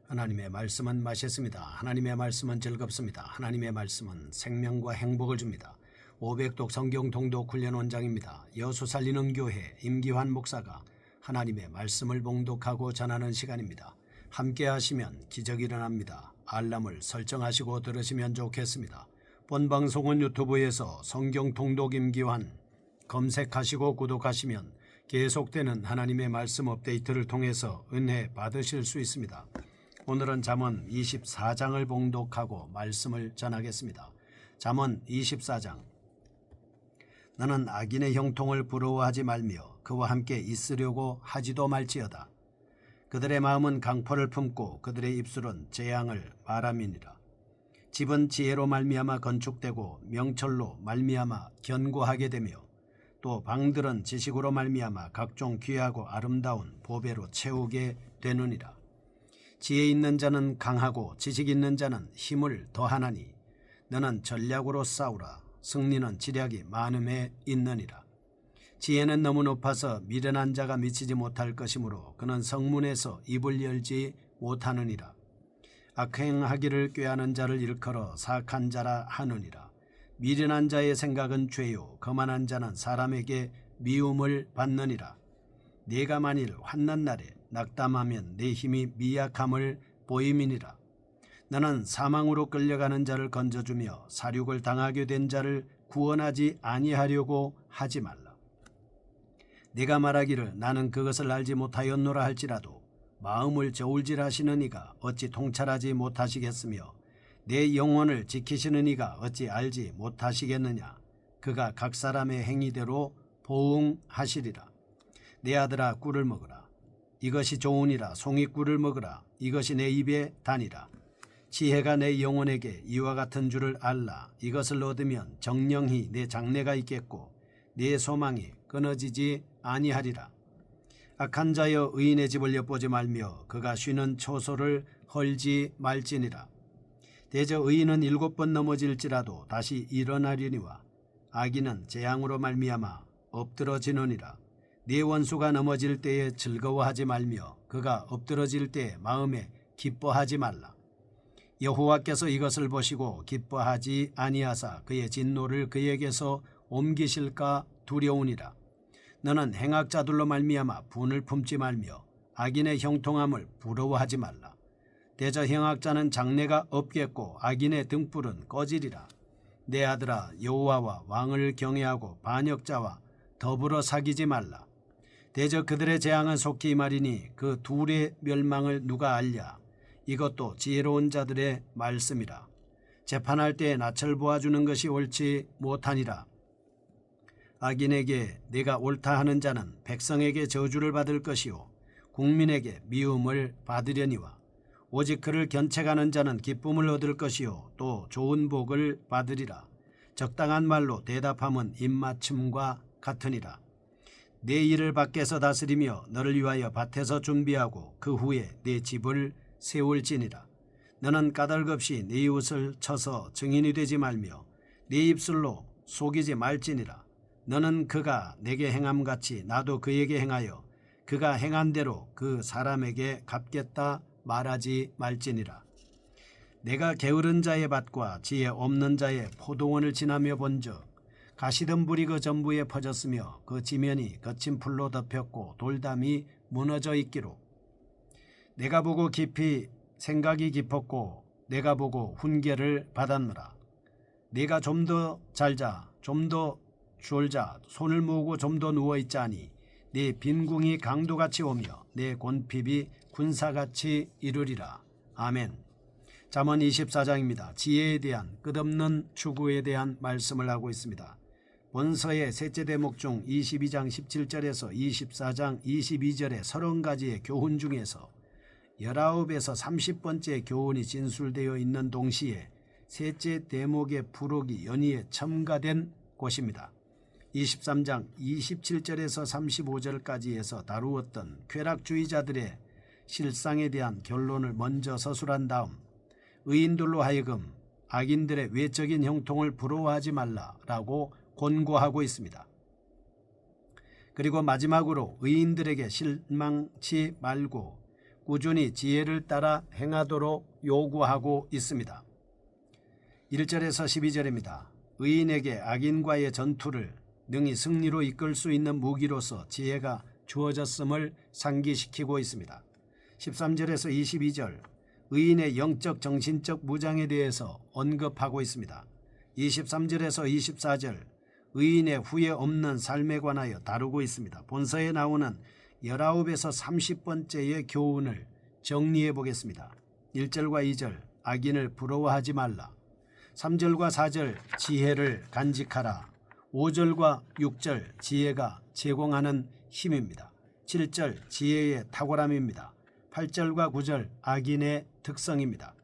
하나님의 말씀은 맛있습니다. 하나님의 말씀은 즐겁습니다. 하나님의 말씀은 생명과 행복을 줍니다. 500독 성경 통독 훈련 원장입니다. 여수 살리는 교회 임기환 목사가 하나님의 말씀을 봉독하고 전하는 시간입니다. 함께 하시면 기적이 일어납니다. 알람을 설정하시고 들으시면 좋겠습니다. 본 방송은 유튜브에서 성경 통독 임기환 검색하시고 구독하시면 계속되는 하나님의 말씀 업데이트를 통해서 은혜 받으실 수 있습니다. 오늘은 잠언 24장을 봉독하고 말씀을 전하겠습니다. 잠언 24장. 너는 악인의 형통을 부러워하지 말며 그와 함께 있으려고 하지도 말지어다. 그들의 마음은 강포를 품고 그들의 입술은 재앙을 말함이니라. 집은 지혜로 말미암아 건축되고 명철로 말미암아 견고하게 되며 또 방들은 지식으로 말미암아 각종 귀하고 아름다운 보배로 채우게 되느니라. 지혜 있는 자는 강하고 지식 있는 자는 힘을 더하나니 너는 전략으로 싸우라. 승리는 지략이 많음에 있느니라. 지혜는 너무 높아서 미련한 자가 미치지 못할 것이므로 그는 성문에서 입을 열지 못하느니라. 악행하기를 꾀하는 자를 일컬어 사악한 자라 하느니라. 미련한 자의 생각은 죄요 거만한 자는 사람에게 미움을 받느니라. 네가 만일 환난 날에 낙담하면 내 힘이 미약함을 보임이니라. 너는 사망으로 끌려가는 자를 건져주며 사륙을 당하게 된 자를 구원하지 아니하려고 하지 말라. 네가 말하기를 나는 그것을 알지 못하였노라 할지라도 마음을 저울질하시는 이가 어찌 통찰하지 못하시겠으며 내 영혼을 지키시는 이가 어찌 알지 못하시겠느냐. 그가 각 사람의 행위대로 보응하시리라. 내 아들아 꿀을 먹으라. 이것이 좋으니라. 송이 꿀을 먹으라. 이것이 내 입에 다니라. 지혜가 내 영혼에게 이와 같은 줄을 알라. 이것을 얻으면 정령히 내 장래가 있겠고 내 소망이 끊어지지 아니하리라. 악한 자여 의인의 집을 엿보지 말며 그가 쉬는 초소를 헐지 말지니라. 대저 의인은 7번 넘어질지라도 다시 일어나리니와 악인은 재앙으로 말미암아 엎드러지느니라. 네 원수가 넘어질 때에 즐거워하지 말며 그가 엎드러질 때에 마음에 기뻐하지 말라. 여호와께서 이것을 보시고 기뻐하지 아니하사 그의 진노를 그에게서 옮기실까 두려우니라. 너는 행악자들로 말미암아 분을 품지 말며 악인의 형통함을 부러워하지 말라. 대저 행악자는 장래가 없겠고 악인의 등불은 꺼지리라. 내 아들아 여호와와 왕을 경외하고 반역자와 더불어 사귀지 말라. 대저 그들의 재앙은 속히 임하리니 그 둘의 멸망을 누가 알랴. 이것도 지혜로운 자들의 말씀이라. 재판할 때에 낯을 보아주는 것이 옳지 못하니라. 악인에게 내가 옳다 하는 자는 백성에게 저주를 받을 것이요 국민에게 미움을 받으려니와 오직 그를 견책하는 자는 기쁨을 얻을 것이요 또 좋은 복을 받으리라. 적당한 말로 대답함은 입맞춤과 같으니라. 내 일을 밖에서 다스리며 너를 위하여 밭에서 준비하고 그 후에 내 집을 세울지니라. 너는 까닭없이 네 이웃을 쳐서 증인이 되지 말며 네 입술로 속이지 말지니라. 너는 그가 내게 행함같이 나도 그에게 행하여 그가 행한 대로 그 사람에게 갚겠다 말하지 말지니라. 내가 게으른 자의 밭과 지혜 없는 자의 포도원을 지나며 본즉 가시덤불이 그 전부에 퍼졌으며 그 지면이 거친 풀로 덮였고 돌담이 무너져 있기로 내가 보고 깊이 생각이 깊었고 내가 보고 훈계를 받았노라. 네가 좀 더 잘자 좀 더 졸자 손을 모으고 좀 더 누워있자니 네 빈궁이 강도같이 오며 내 곤핍이 군사같이 이르리라. 아멘. 잠언 24장입니다. 지혜에 대한 끝없는 추구에 대한 말씀을 하고 있습니다. 본서의 셋째 대목 중 22장 17절에서 24장 22절의 30가지의 교훈 중에서 19에서 30번째 교훈이 진술되어 있는 동시에 셋째 대목의 부록이 연이에 첨가된 곳입니다. 23장 27절에서 35절까지에서 다루었던 쾌락주의자들의 실상에 대한 결론을 먼저 서술한 다음 의인들로 하여금 악인들의 외적인 형통을 부러워하지 말라라고 권고하고 있습니다. 그리고 마지막으로 의인들에게 실망치 말고 꾸준히 지혜를 따라 행하도록 요구하고 있습니다. 1절에서 12절입니다. 의인에게 악인과의 전투를 능히 승리로 이끌 수 있는 무기로서 지혜가 주어졌음을 상기시키고 있습니다. 13절에서 22절 의인의 영적 정신적 무장에 대해서 언급하고 있습니다. 23절에서 24절 의인의 후회 없는 삶에 관하여 다루고 있습니다. 본서에 나오는 19에서 30번째의 교훈을 정리해 보겠습니다. 1절과 2절 악인을 부러워하지 말라. 3절과 4절 지혜를 간직하라. 5절과 6절 지혜가 제공하는 힘입니다. 7절 지혜의 탁월함입니다. 8절과 9절 악인의 특성입니다.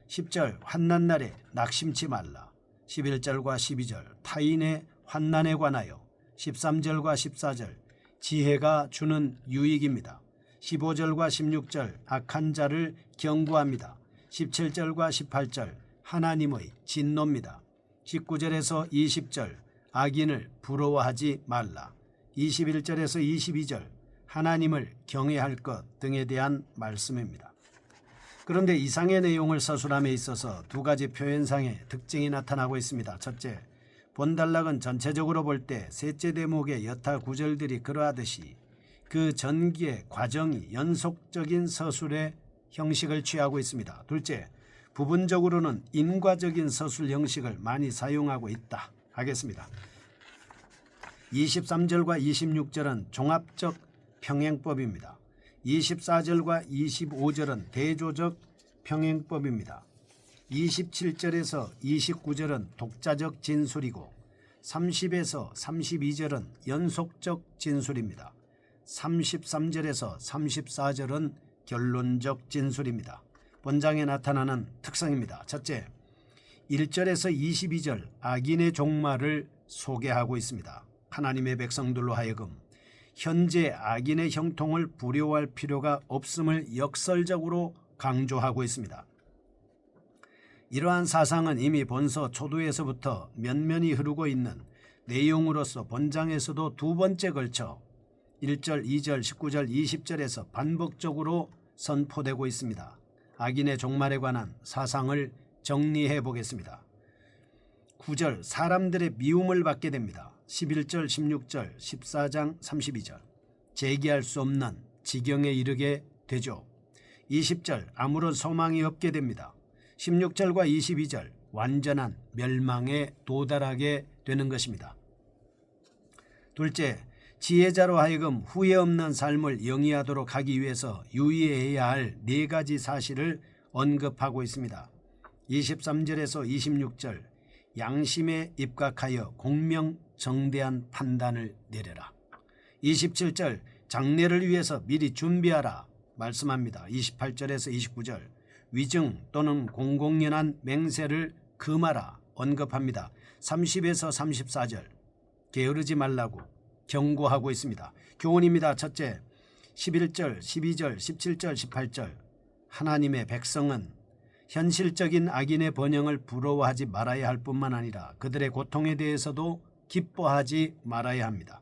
10절 환난날에 낙심치 말라. 11절과 12절 타인의 환난에 관하여. 13절과 14절 지혜가 주는 유익입니다. 15절과 16절 악한 자를 경고합니다. 17절과 18절 하나님의 진노입니다. 19절에서 20절 악인을 부러워하지 말라. 21절에서 22절 하나님을 경외할 것 등에 대한 말씀입니다. 그런데 이상의 내용을 서술함에 있어서 두 가지 표현상의 특징이 나타나고 있습니다. 첫째, 본단락은 전체적으로 볼 때 셋째 대목의 여타 구절들이 그러하듯이 그 전기의 과정이 연속적인 서술의 형식을 취하고 있습니다. 둘째, 부분적으로는 인과적인 서술 형식을 많이 사용하고 있다 하겠습니다. 23절과 26절은 종합적 평행법입니다. 24절과 25절은 대조적 평행법입니다. 27절에서 29절은 독자적 진술이고 30에서 32절은 연속적 진술입니다. 33절에서 34절은 결론적 진술입니다. 본장에 나타나는 특성입니다. 첫째, 1절에서 22절 악인의 종말을 소개하고 있습니다. 하나님의 백성들로 하여금 현재 악인의 형통을 두려워할 필요가 없음을 역설적으로 강조하고 있습니다. 이러한 사상은 이미 본서 초두에서부터 면면히 흐르고 있는 내용으로서 본장에서도 두 번째 걸쳐 1절, 2절, 19절, 20절에서 반복적으로 선포되고 있습니다. 악인의 종말에 관한 사상을 정리해 보겠습니다. 9절 사람들의 미움을 받게 됩니다. 11절, 16절, 14장 32절 재기할 수 없는 지경에 이르게 되죠. 20절 아무런 소망이 없게 됩니다. 16절과 22절 완전한 멸망에 도달하게 되는 것입니다. 둘째, 지혜자로 하여금 후회 없는 삶을 영위하도록 하기 위해서 유의해야 할 네 가지 사실을 언급하고 있습니다. 23절에서 26절 양심에 입각하여 공명정대한 판단을 내려라. 27절 장래를 위해서 미리 준비하라 말씀합니다. 28절에서 29절 위증 또는 공공연한 맹세를 금하라 언급합니다. 30에서 34절 게으르지 말라고 경고하고 있습니다. 교훈입니다. 첫째, 11절, 12절, 17절, 18절 하나님의 백성은 현실적인 악인의 번영을 부러워하지 말아야 할 뿐만 아니라 그들의 고통에 대해서도 기뻐하지 말아야 합니다.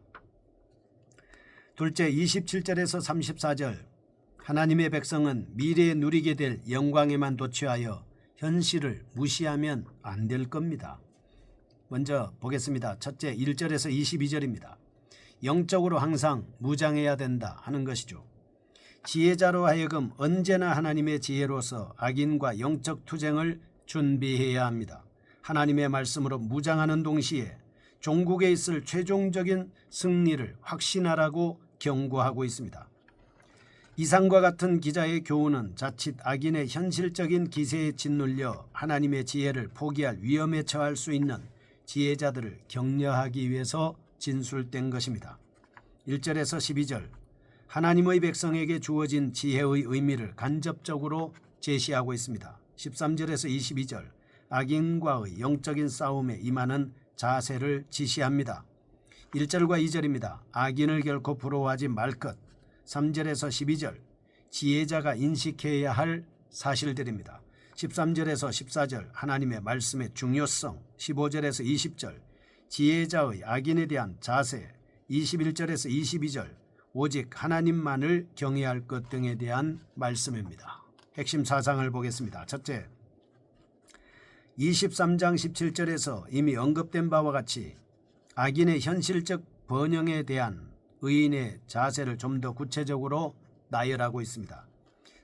둘째, 27절에서 34절 하나님의 백성은 미래에 누리게 될 영광에만 도취하여 현실을 무시하면 안 될 겁니다. 먼저 보겠습니다. 첫째, 1절에서 22절입니다. 영적으로 항상 무장해야 된다 하는 것이죠. 지혜자로 하여금 언제나 하나님의 지혜로서 악인과 영적 투쟁을 준비해야 합니다. 하나님의 말씀으로 무장하는 동시에 종국에 있을 최종적인 승리를 확신하라고 경고하고 있습니다. 이상과 같은 기자의 교훈은 자칫 악인의 현실적인 기세에 짓눌려 하나님의 지혜를 포기할 위험에 처할 수 있는 지혜자들을 격려하기 위해서 진술된 것입니다. 1절에서 12절 하나님의 백성에게 주어진 지혜의 의미를 간접적으로 제시하고 있습니다. 13절에서 22절 악인과의 영적인 싸움에 임하는 자세를 지시합니다. 1절과 2절입니다. 악인을 결코 부러워하지 말 것. 3절에서 12절 지혜자가 인식해야 할 사실들입니다. 13절에서 14절 하나님의 말씀의 중요성. 15절에서 20절 지혜자의 악인에 대한 자세. 21절에서 22절 오직 하나님만을 경외할 것 등에 대한 말씀입니다. 핵심 사상을 보겠습니다. 첫째, 23장 17절에서 이미 언급된 바와 같이 악인의 현실적 번영에 대한 의인의 자세를 좀 더 구체적으로 나열하고 있습니다.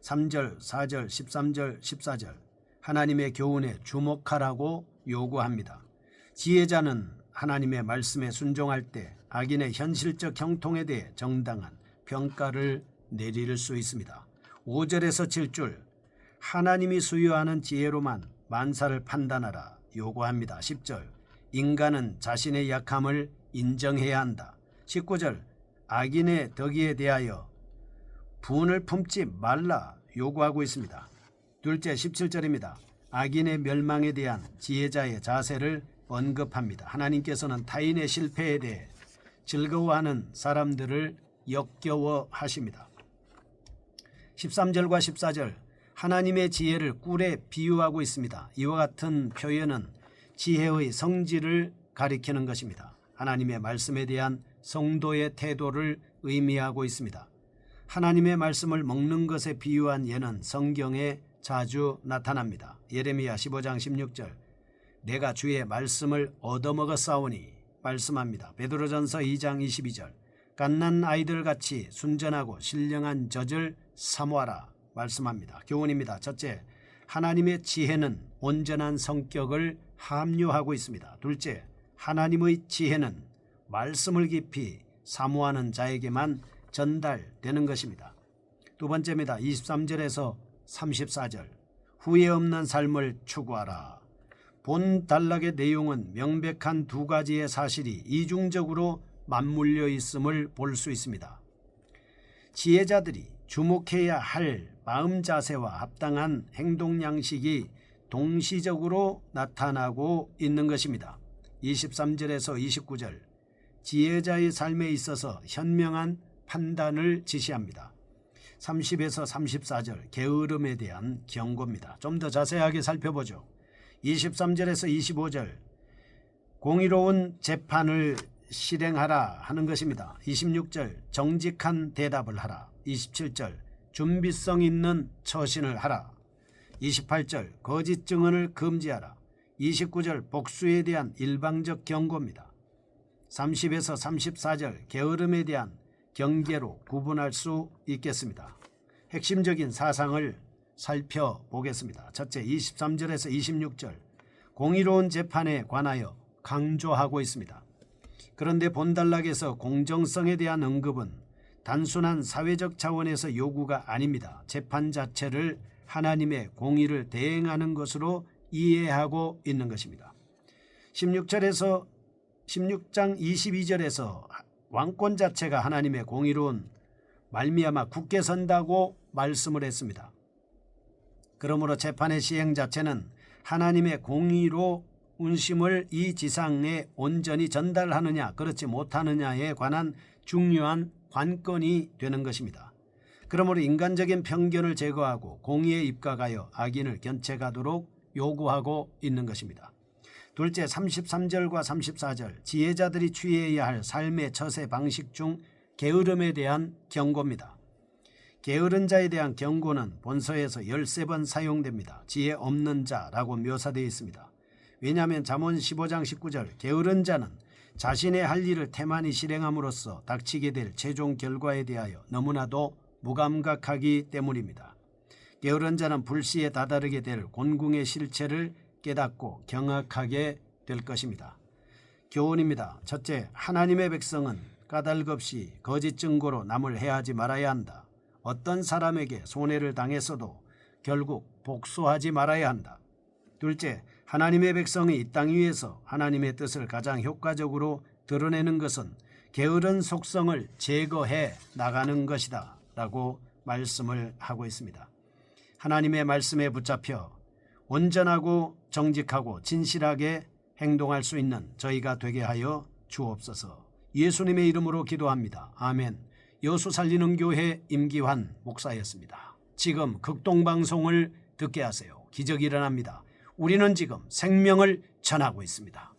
3절, 4절, 13절, 14절 하나님의 교훈에 주목하라고 요구합니다. 지혜자는 하나님의 말씀에 순종할 때 악인의 현실적 형통에 대해 정당한 평가를 내릴 수 있습니다. 5절에서 7절 하나님이 수여하는 지혜로만 만사를 판단하라 요구합니다. 10절 인간은 자신의 약함을 인정해야 한다. 19절 악인의 덕에 대하여 분을 품지 말라 요구하고 있습니다. 둘째 17절입니다. 악인의 멸망에 대한 지혜자의 자세를 언급합니다. 하나님께서는 타인의 실패에 대해 즐거워하는 사람들을 역겨워하십니다. 13절과 14절 하나님의 지혜를 꿀에 비유하고 있습니다. 이와 같은 표현은 지혜의 성질을 가리키는 것입니다. 하나님의 말씀에 대한 성도의 태도를 의미하고 있습니다. 하나님의 말씀을 먹는 것에 비유한 예는 성경에 자주 나타납니다. 예레미야 15장 16절 내가 주의 말씀을 얻어먹었사오니 말씀합니다. 베드로전서 2장 22절 갓난 아이들같이 순전하고 신령한 젖을 사모하라 말씀합니다. 교훈입니다. 첫째, 하나님의 지혜는 온전한 성격을 함유하고 있습니다. 둘째, 하나님의 지혜는 말씀을 깊이 사모하는 자에게만 전달되는 것입니다. 두 번째입니다. 23절에서 34절 후회 없는 삶을 추구하라. 본 단락의 내용은 명백한 두 가지의 사실이 이중적으로 맞물려 있음을 볼 수 있습니다. 지혜자들이 주목해야 할 마음 자세와 합당한 행동 양식이 동시적으로 나타나고 있는 것입니다. 23절에서 29절 지혜자의 삶에 있어서 현명한 판단을 지시합니다. 30에서 34절 게으름에 대한 경고입니다. 좀 더 자세하게 살펴보죠. 23절에서 25절 공의로운 재판을 실행하라 하는 것입니다. 26절 정직한 대답을 하라. 27절 준비성 있는 처신을 하라. 28절 거짓 증언을 금지하라. 29절 복수에 대한 일방적 경고입니다. 30에서 34절 게으름에 대한 경계로 구분할 수 있겠습니다. 핵심적인 사상을 살펴보겠습니다. 첫째 23절에서 26절 공의로운 재판에 관하여 강조하고 있습니다. 그런데 본단락에서 공정성에 대한 언급은 단순한 사회적 차원에서 요구가 아닙니다. 재판 자체를 하나님의 공의를 대행하는 것으로 이해하고 있는 것입니다. 16장 22절에서 왕권 자체가 하나님의 공의로운 말미암아 굳게 선다고 말씀을 했습니다. 그러므로 재판의 시행 자체는 하나님의 공의로 운심을 이 지상에 온전히 전달하느냐 그렇지 못하느냐에 관한 중요한 관건이 되는 것입니다. 그러므로 인간적인 편견을 제거하고 공의에 입각하여 악인을 견책하도록 요구하고 있는 것입니다. 둘째 33절과 34절 지혜자들이 취해야 할 삶의 처세 방식 중 게으름에 대한 경고입니다. 게으른 자에 대한 경고는 본서에서 13번 사용됩니다. 지혜 없는 자라고 묘사되어 있습니다. 왜냐하면 잠언 15장 19절 게으른 자는 자신의 할 일을 태만히 실행함으로써 닥치게 될 최종 결과에 대하여 너무나도 무감각하기 때문입니다. 게으른 자는 불시에 다다르게 될 곤궁의 실체를 깨닫고 경악하게 될 것입니다. 교훈입니다. 첫째, 하나님의 백성은 까닭없이 거짓 증거로 남을 해하지 말아야 한다. 어떤 사람에게 손해를 당했어도 결국 복수하지 말아야 한다. 둘째, 하나님의 백성이 이 땅 위에서 하나님의 뜻을 가장 효과적으로 드러내는 것은 게으른 속성을 제거해 나가는 것이다 라고 말씀을 하고 있습니다. 하나님의 말씀에 붙잡혀 온전하고 정직하고 진실하게 행동할 수 있는 저희가 되게 하여 주옵소서. 예수님의 이름으로 기도합니다. 아멘. 여수 살리는 교회 임기환 목사였습니다. 지금 극동방송을 듣게 하세요. 기적이 일어납니다. 우리는 지금 생명을 전하고 있습니다.